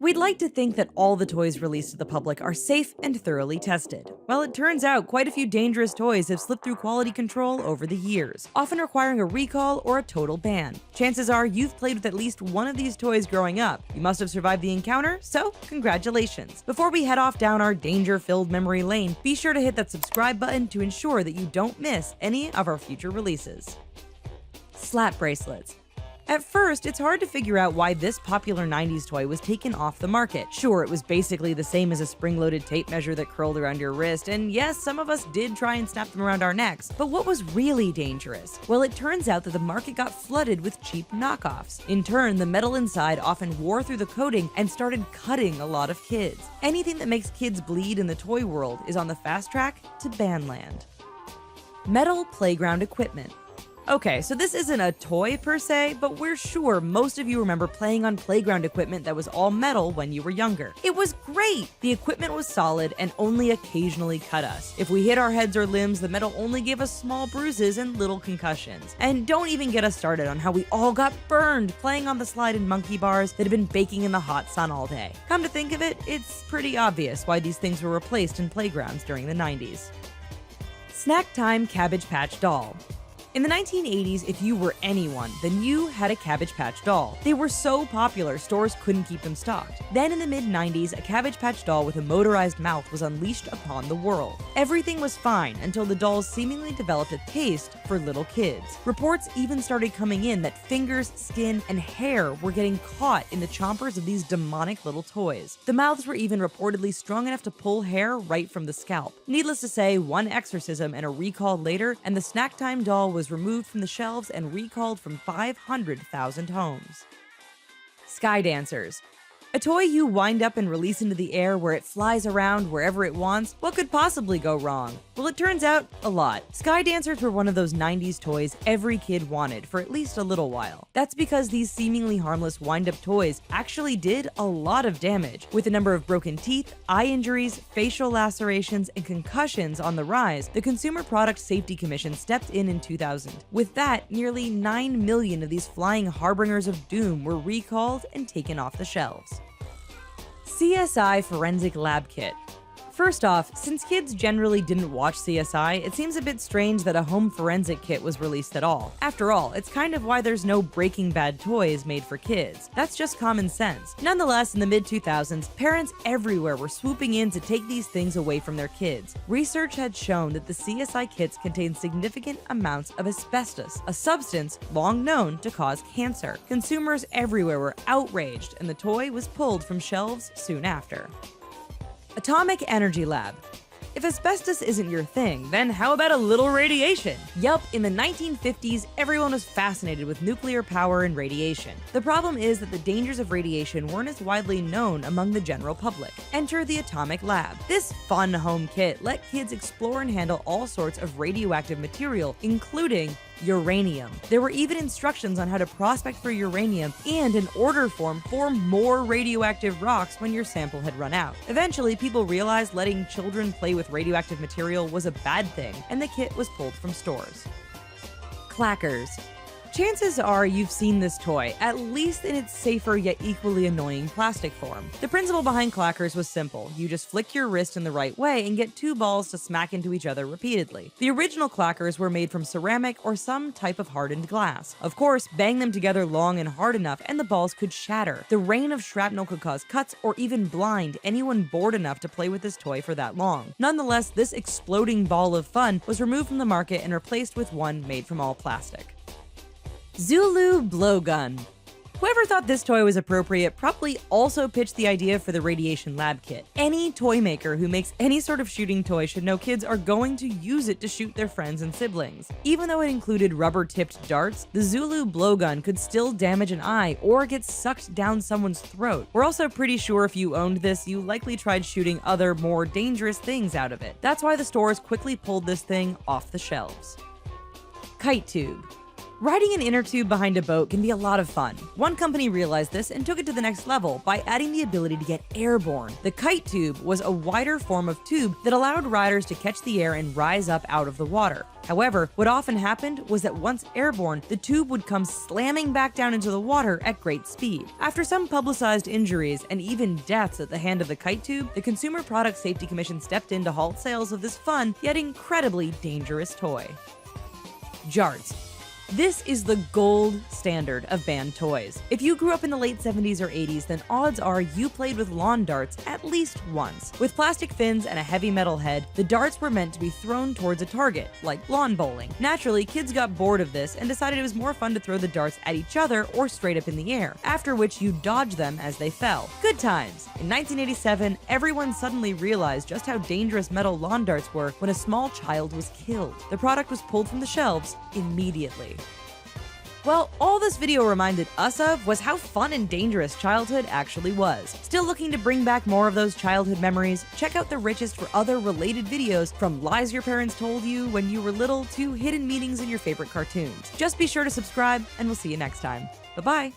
We'd like to think that all the toys released to the public are safe and thoroughly tested. Well, it turns out quite a few dangerous toys have slipped through quality control over the years, often requiring a recall or a total ban. Chances are you've played with at least one of these toys growing up. You must have survived the encounter, so congratulations. Before we head off down our danger-filled memory lane, be sure to hit that subscribe button to ensure that you don't miss any of our future releases. Slap bracelets. At first, it's hard to figure out why this popular 90s toy was taken off the market. Sure, it was basically the same as a spring-loaded tape measure that curled around your wrist, and yes, some of us did try and snap them around our necks, but what was really dangerous? Well, it turns out that the market got flooded with cheap knockoffs. In turn, the metal inside often wore through the coating and started cutting a lot of kids. Anything that makes kids bleed in the toy world is on the fast track to ban land. Metal playground equipment. Okay, so this isn't a toy per se, but we're sure most of you remember playing on playground equipment that was all metal when you were younger. It was great! The equipment was solid and only occasionally cut us. If we hit our heads or limbs, the metal only gave us small bruises and little concussions. And don't even get us started on how we all got burned playing on the slide and monkey bars that had been baking in the hot sun all day. Come to think of it, it's pretty obvious why these things were replaced in playgrounds during the 90s. Snacktime Cabbage Patch Doll. In the 1980s, if you were anyone, then you had a Cabbage Patch doll. They were so popular, stores couldn't keep them stocked. Then in the mid-90s, a Cabbage Patch doll with a motorized mouth was unleashed upon the world. Everything was fine until the dolls seemingly developed a taste for little kids. Reports even started coming in that fingers, skin, and hair were getting caught in the chompers of these demonic little toys. The mouths were even reportedly strong enough to pull hair right from the scalp. Needless to say, one exorcism and a recall later, and the Snacktime doll was removed from the shelves and recalled from 500,000 homes. Sky Dancers. A toy you wind up and release into the air where it flies around wherever it wants. What could possibly go wrong? Well, it turns out, a lot. Sky Dancers were one of those 90s toys every kid wanted for at least a little while. That's because these seemingly harmless wind-up toys actually did a lot of damage. With a number of broken teeth, eye injuries, facial lacerations, and concussions on the rise, the Consumer Product Safety Commission stepped in 2000. With that, nearly 9 million of these flying harbingers of doom were recalled and taken off the shelves. CSI Forensic Lab Kit. First off, since kids generally didn't watch CSI, it seems a bit strange that a home forensic kit was released at all. After all, it's kind of why there's no Breaking Bad toys made for kids. That's just common sense. Nonetheless, in the mid-2000s, parents everywhere were swooping in to take these things away from their kids. Research had shown that the CSI kits contained significant amounts of asbestos, a substance long known to cause cancer. Consumers everywhere were outraged, and the toy was pulled from shelves soon after. Atomic Energy Lab. If asbestos isn't your thing, then how about a little radiation? Yup, in the 1950s, everyone was fascinated with nuclear power and radiation. The problem is that the dangers of radiation weren't as widely known among the general public. Enter the Atomic Lab. This fun home kit let kids explore and handle all sorts of radioactive material, including uranium. There were even instructions on how to prospect for uranium and an order form for more radioactive rocks when your sample had run out. Eventually, people realized letting children play with radioactive material was a bad thing, and the kit was pulled from stores. Clackers. Chances are you've seen this toy, at least in its safer yet equally annoying plastic form. The principle behind clackers was simple. You just flick your wrist in the right way and get two balls to smack into each other repeatedly. The original clackers were made from ceramic or some type of hardened glass. Of course, bang them together long and hard enough and the balls could shatter. The rain of shrapnel could cause cuts or even blind anyone bored enough to play with this toy for that long. Nonetheless, this exploding ball of fun was removed from the market and replaced with one made from all plastic. Zulu Blowgun. Whoever thought this toy was appropriate probably also pitched the idea for the Radiation Lab Kit. Any toy maker who makes any sort of shooting toy should know kids are going to use it to shoot their friends and siblings. Even though it included rubber-tipped darts, the Zulu Blowgun could still damage an eye or get sucked down someone's throat. We're also pretty sure if you owned this, you likely tried shooting other, more dangerous things out of it. That's why the stores quickly pulled this thing off the shelves. Kite Tube. Riding an inner tube behind a boat can be a lot of fun. One company realized this and took it to the next level by adding the ability to get airborne. The kite tube was a wider form of tube that allowed riders to catch the air and rise up out of the water. However, what often happened was that once airborne, the tube would come slamming back down into the water at great speed. After some publicized injuries and even deaths at the hand of the kite tube, the Consumer Product Safety Commission stepped in to halt sales of this fun yet incredibly dangerous toy. Jarts. This is the gold standard of banned toys. If you grew up in the late 70s or 80s, then odds are you played with lawn darts at least once. With plastic fins and a heavy metal head, the darts were meant to be thrown towards a target, like lawn bowling. Naturally, kids got bored of this and decided it was more fun to throw the darts at each other or straight up in the air, after which you dodge them as they fell. Good times. In 1987, everyone suddenly realized just how dangerous metal lawn darts were when a small child was killed. The product was pulled from the shelves immediately. Well, all this video reminded us of was how fun and dangerous childhood actually was. Still looking to bring back more of those childhood memories? Check out the richest for other related videos, from lies your parents told you when you were little to hidden meanings in your favorite cartoons. Just be sure to subscribe, and we'll see you next time. Bye-bye!